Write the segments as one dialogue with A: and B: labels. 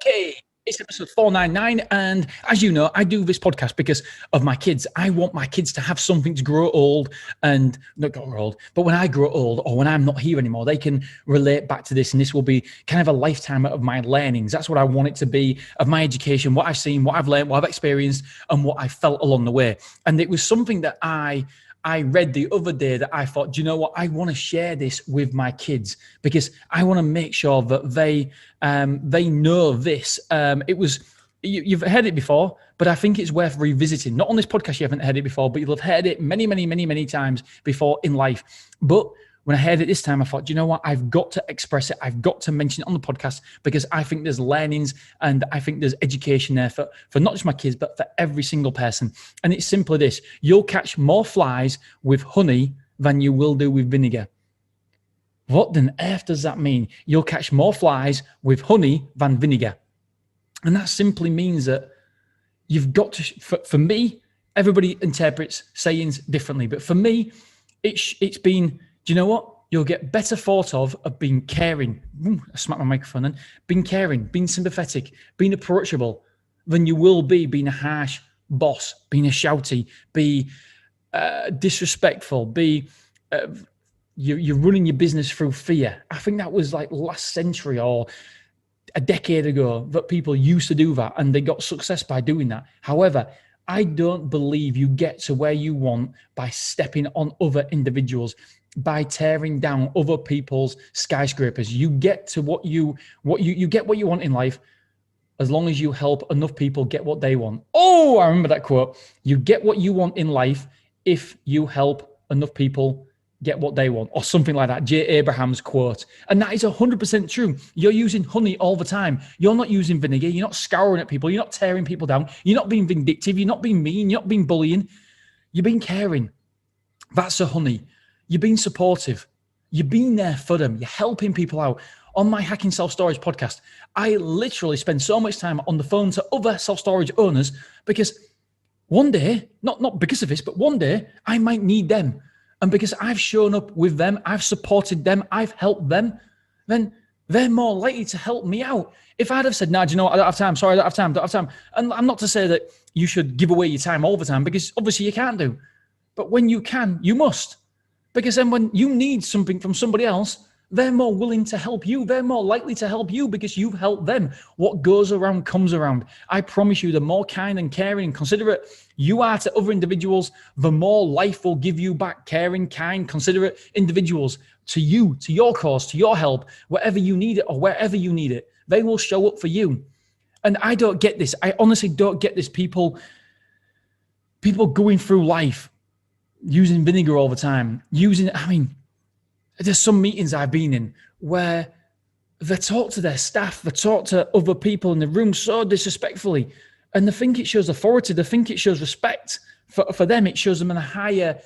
A: Okay, it's episode 499, and as you know, I do this podcast because of my kids. I want my kids to have something to grow old, and not grow old, but when I grow old or when I'm not here anymore, they can relate back to this, and this will be kind of a lifetime of my learnings. That's what I want it to be, of my education, what I've seen, what I've learned, what I've experienced, and what I felt along the way. And it was something that I read the other day that I thought, do you know what? I want to share this with my kids because I want to make sure that they know this. It was, you've heard it before, but I think it's worth revisiting. Not on this podcast, you haven't heard it before, but you'll have heard it many, many, many, many times before in life. But when I heard it this time, I thought, do you know what? I've got to express it. I've got to mention it on the podcast because I think there's learnings and I think there's education there for not just my kids, but for every single person. And it's simply this: you'll catch more flies with honey than you will do with vinegar. What on earth does that mean? You'll catch more flies with honey than vinegar. And that simply means that you've got to, for me, everybody interprets sayings differently. But for me, it's been, do you know what? You'll get better thought of being caring. I smacked my microphone then. Being caring, being sympathetic, being approachable than you will be being a harsh boss, being a shouty, be disrespectful, be you're running your business through fear. I think that was like last century or a decade ago that people used to do that and they got success by doing that. However, I don't believe you get to where you want by stepping on other individuals, by tearing down other people's skyscrapers. You get to what you get what you want in life as long as you help enough people get what they want. Oh, I remember that quote. You get what you want in life if you help enough people get what they want, or something like that. J. Abraham's quote. And that is 100% true. You're using honey all the time. You're not using vinegar. You're not scouring at people. You're not tearing people down. You're not being vindictive. You're not being mean. You're not being bullying. You're being caring. That's a honey. You're being supportive. You're being there for them. You're helping people out. On my Hacking Self-Storage podcast, I literally spend so much time on the phone to other self-storage owners because one day, not because of this, but one day I might need them. And because I've shown up with them, I've supported them, I've helped them, then they're more likely to help me out. If I'd have said, do you know what? I don't have time. Sorry, I don't have time. And I'm not to say that you should give away your time all the time because obviously you can't do. But when you can, you must. Because then when you need something from somebody else, they're more willing to help you. They're more likely to help you because you've helped them. What goes around comes around. I promise you, the more kind and caring and considerate you are to other individuals, the more life will give you back. Caring, kind, considerate individuals to you, to your cause, to your help, wherever you need it or wherever you need it. They will show up for you. And I don't get this. I honestly don't get this. People going through life using vinegar all the time. There's some meetings I've been in where they talk to their staff, they talk to other people in the room so disrespectfully, and they think it shows authority, they think it shows respect. For them, it shows them in a higher,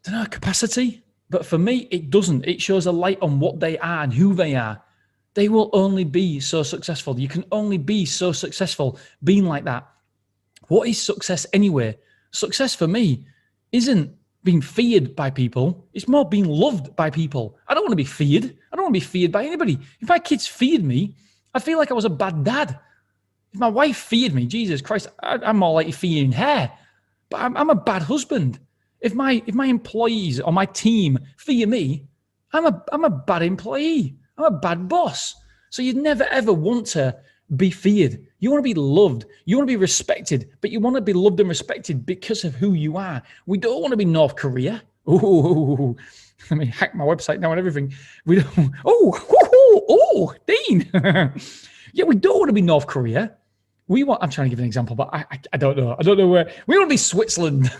A: capacity. But for me, it doesn't. It shows a light on what they are and who they are. They will only be so successful. You can only be so successful being like that. What is success anyway? Success for me isn't being feared by people. It's more being loved by people. I don't want to be feared. I don't want to be feared by anybody. If my kids feared me, I feel like I was a bad dad. If my wife feared me, Jesus Christ, I'm more like fearing her. But I'm a bad husband. If my employees or my team fear me, I'm a bad employee. I'm a bad boss. So you'd never ever want to be feared. You want to be loved. You want to be respected, but you want to be loved and respected because of who you are. We don't want to be North Korea. Oh, let me hack my website now and everything. We don't. Dean. Yeah, we don't want to be North Korea. I'm trying to give an example, but I don't know. I don't know where. We want to be Switzerland.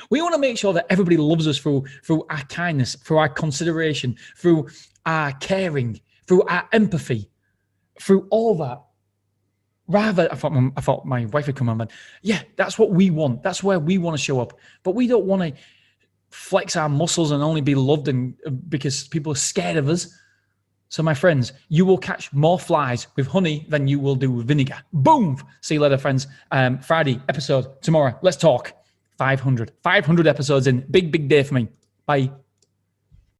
A: We want to make sure that everybody loves us through our kindness, through our consideration, through our caring, through our empathy, through all that. Rather, I thought my wife would come on, but yeah, that's what we want. That's where we want to show up. But we don't want to flex our muscles and only be loved and because people are scared of us. So my friends, you will catch more flies with honey than you will do with vinegar. Boom! See you later, friends. Friday episode tomorrow. Let's talk. 500 episodes in. Big day for me. Bye.